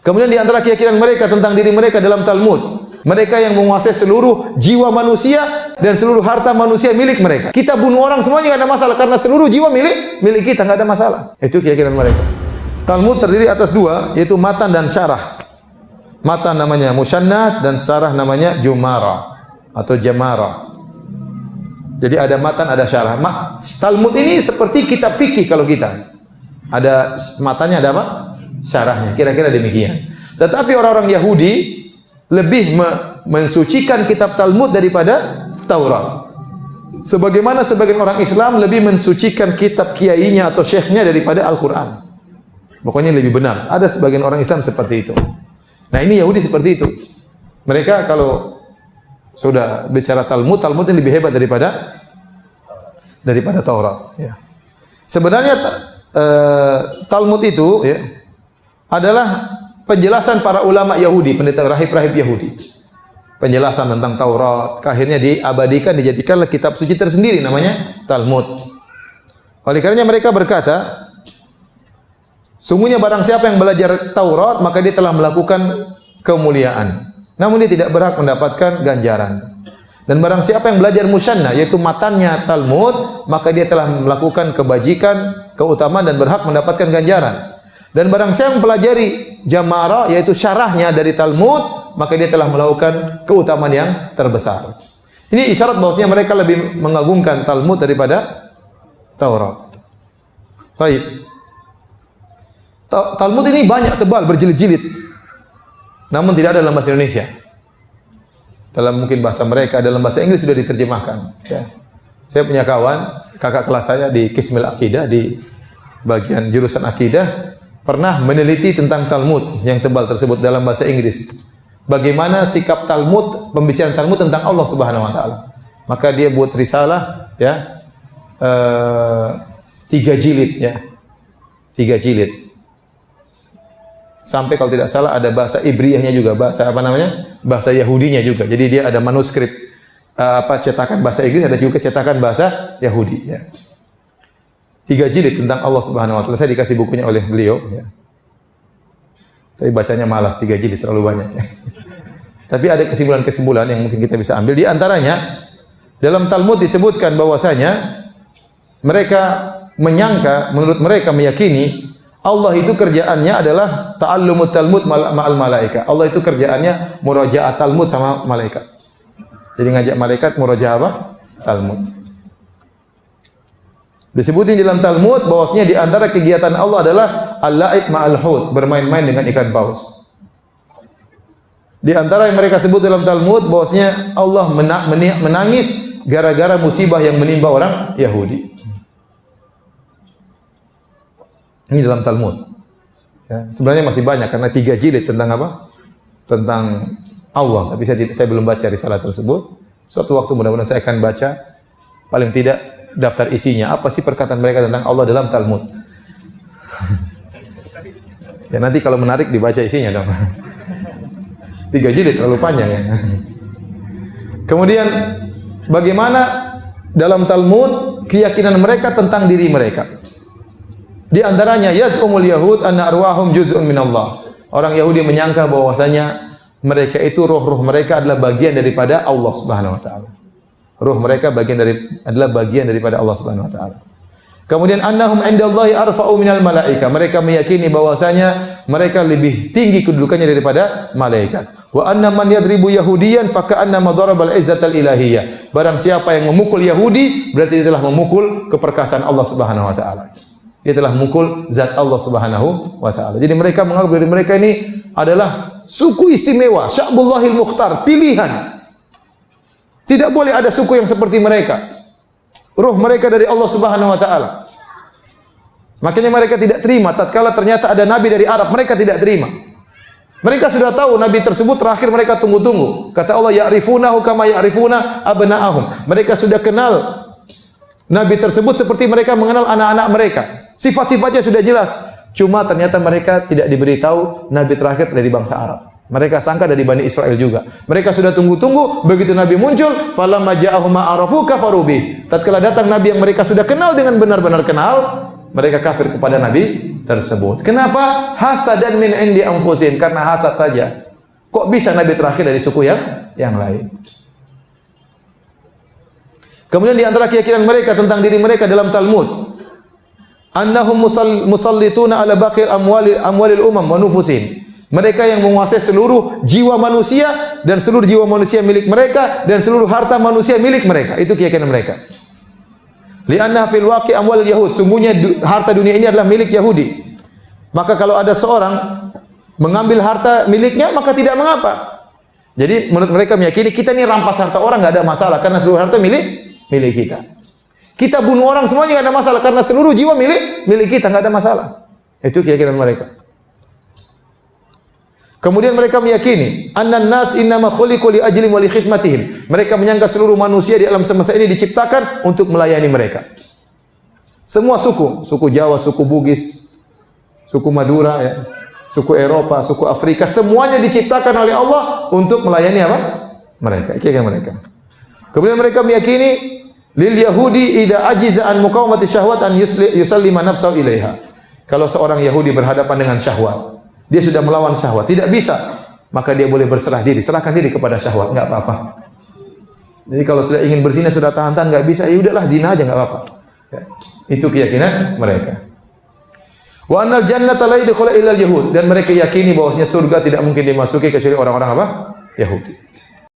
Kemudian di antara keyakinan mereka tentang diri mereka dalam Talmud, mereka yang menguasai seluruh jiwa manusia dan seluruh harta manusia milik mereka. Kita bunuh orang semuanya nggak ada masalah karena seluruh jiwa milik kita, nggak ada masalah. Itu keyakinan mereka. Talmud terdiri atas dua, yaitu matan dan syarah. Matan namanya musyannad dan syarah namanya jumara atau jamara. Jadi ada matan, ada syarah. Talmud ini seperti kitab fikih kalau kita. Ada matanya, ada apa? Syarahnya. Kira-kira demikian. Tetapi orang-orang Yahudi lebih mensucikan kitab Talmud daripada Taurat. Sebagaimana sebagian orang Islam lebih mensucikan kitab kiainya atau syekhnya daripada Al-Quran. Pokoknya lebih benar. Ada sebagian orang Islam seperti itu. Nah ini Yahudi seperti itu. Mereka kalau sudah bicara Talmud, Talmud ini lebih hebat daripada Taurat. Ya. Sebenarnya Talmud itu ya, adalah penjelasan para ulama Yahudi, pendeta rahib-rahib Yahudi. Penjelasan tentang Taurat, akhirnya diabadikan, dijadikanlah kitab suci tersendiri namanya Talmud. Oleh karenanya mereka berkata, sungguhnya barang siapa yang belajar Taurat, maka dia telah melakukan kemuliaan. Namun dia tidak berhak mendapatkan ganjaran. Dan barang siapa yang belajar musyannah, yaitu matannya Talmud, maka dia telah melakukan kebajikan, keutamaan dan berhak mendapatkan ganjaran. Dan barang siapa yang pelajari jamara, yaitu syarahnya dari Talmud, maka dia telah melakukan keutamaan yang terbesar. Ini isyarat bahwasanya mereka lebih mengagungkan Talmud daripada Taurat. Baik. Talmud ini banyak, tebal, berjilid-jilid. Namun tidak ada dalam bahasa Indonesia. Dalam mungkin bahasa mereka, dalam bahasa Inggris sudah diterjemahkan. Ya. Saya punya kawan, kakak kelas saya di Qismil Aqidah, di bagian jurusan Aqidah, pernah meneliti tentang Talmud yang tebal tersebut dalam bahasa Inggris. Bagaimana sikap Talmud, pembicaraan Talmud tentang Allah Subhanahu wa taala. Maka dia buat risalah ya. 3 jilid ya. 3 jilid. Sampai kalau tidak salah ada bahasa Ibriyahnya juga, bahasa apa namanya? Bahasa Yahudinya juga. Jadi dia ada manuskrip cetakan bahasa Inggris, ada juga cetakan bahasa Yahudi ya. 3 jilid tentang Allah Subhanahu wa taala. Saya dikasih bukunya oleh beliau ya. Tapi bacanya malas, 3 jilid terlalu banyak ya. Tapi ada kesimpulan-kesimpulan yang mungkin kita bisa ambil. Di antaranya dalam Talmud disebutkan bahwasanya mereka menyangka, menurut mereka meyakini Allah itu kerjaannya adalah ta'allumut Talmud ma'al malaika. Allah itu kerjaannya murajaah Talmud sama malaikat. Jadi ngajak malaikat murajaah apa? Talmud. Disebutin dalam Talmud bahwasanya di antara kegiatan Allah adalah al-la'ib ma'al hut, bermain-main dengan ikan paus. Di antara yang mereka sebut dalam Talmud bahwasanya Allah menangis gara-gara musibah yang menimpa orang Yahudi. Ini dalam Talmud. Ya, sebenarnya masih banyak karena 3 jilid tentang apa? Tentang Allah. Tapi saya belum baca risalah tersebut. Suatu waktu mudah-mudahan saya akan baca. Paling tidak daftar isinya. Apa sih perkataan mereka tentang Allah dalam Talmud? Ya nanti kalau menarik dibaca isinya dong. 3 jilid terlalu panjang ya. Kemudian bagaimana dalam Talmud keyakinan mereka tentang diri mereka? Di antaranya yaz'umul yahud anna arwahum juz'un min Allah. Orang Yahudi menyangka bahwasanya mereka itu roh-roh mereka adalah bagian daripada Allah Subhanahu wa taala. Roh mereka adalah bagian daripada Allah Subhanahu wa taala. Kemudian annahum indallahi arfa'u minal malaika. Mereka meyakini bahwasanya mereka lebih tinggi kedudukannya daripada malaikat. Wa anna man yadribu yahudiyan fa ka'anna madarabal izzatal ilahiyyah. Barang siapa yang memukul Yahudi berarti dia telah memukul keperkasaan Allah Subhanahu wa taala. Dia telah memukul zat Allah Subhanahu wa taala. Jadi mereka menganggap diri mereka ini adalah suku istimewa, Sya'bullahil Mukhtar, pilihan. Tidak boleh ada suku yang seperti mereka. Ruh mereka dari Allah Subhanahu wa taala. Makanya mereka tidak terima tatkala ternyata ada nabi dari Arab, mereka tidak terima. Mereka sudah tahu nabi tersebut terakhir mereka tunggu-tunggu. Kata Allah, ya'rifunahu kama ya'rifuna abna'ahum. Mereka sudah kenal nabi tersebut seperti mereka mengenal anak-anak mereka. Sifat-sifatnya sudah jelas. Cuma ternyata mereka tidak diberitahu nabi terakhir dari bangsa Arab. Mereka sangka dari Bani Israel juga. Mereka sudah tunggu-tunggu, begitu nabi muncul, falamma ja'ahum ma arafu kafaru bih. Tatkala datang nabi yang mereka sudah kenal dengan benar-benar kenal, mereka kafir kepada nabi tersebut. Kenapa? Hasadan min indi anfusihim, karena hasad saja. Kok bisa nabi terakhir dari suku yang lain? Kemudian di antara keyakinan mereka tentang diri mereka dalam Talmud, annahum musallituna ala baqi amwalil umam wa nufusihim. Mereka yang menguasai seluruh jiwa manusia dan seluruh jiwa manusia milik mereka dan seluruh harta manusia milik mereka. Itu keyakinan mereka. Li'anna fil waqi amwal yahud. Sungguhnya harta dunia ini adalah milik Yahudi. Maka kalau ada seorang mengambil harta miliknya, maka tidak mengapa. Jadi menurut mereka meyakini kita ini rampas harta orang enggak ada masalah karena seluruh harta milik kita. Kita bunuh orang semuanya enggak ada masalah karena seluruh jiwa milik kita, enggak ada masalah. Itu keyakinan mereka. Kemudian mereka meyakini annan nas innama khuliqu li ajli wa li khidmatihim. Mereka menyangka seluruh manusia di alam semesta ini diciptakan untuk melayani mereka. Semua suku Jawa, suku Bugis, suku Madura ya, suku Eropa, suku Afrika, semuanya diciptakan oleh Allah untuk melayani apa? Mereka. Keyakinan mereka. Kemudian mereka meyakini lil yahudi idza ajiza an muqawamati syahwat an yusallima nafsahu ilaiha. Kalau seorang Yahudi berhadapan dengan syahwat, dia sudah melawan syahwat, tidak bisa, maka dia boleh berserah diri, serahkan diri kepada syahwat, enggak apa-apa. Jadi kalau sudah ingin berzina, sudah tahan-tahan enggak bisa, ya udahlah zina aja enggak apa-apa. Ya. Itu keyakinan mereka. Wa annal jannata la yadkhulu illa al-yahud, dan mereka yakini bahwasanya surga tidak mungkin dimasuki kecuali orang-orang apa? Yahudi.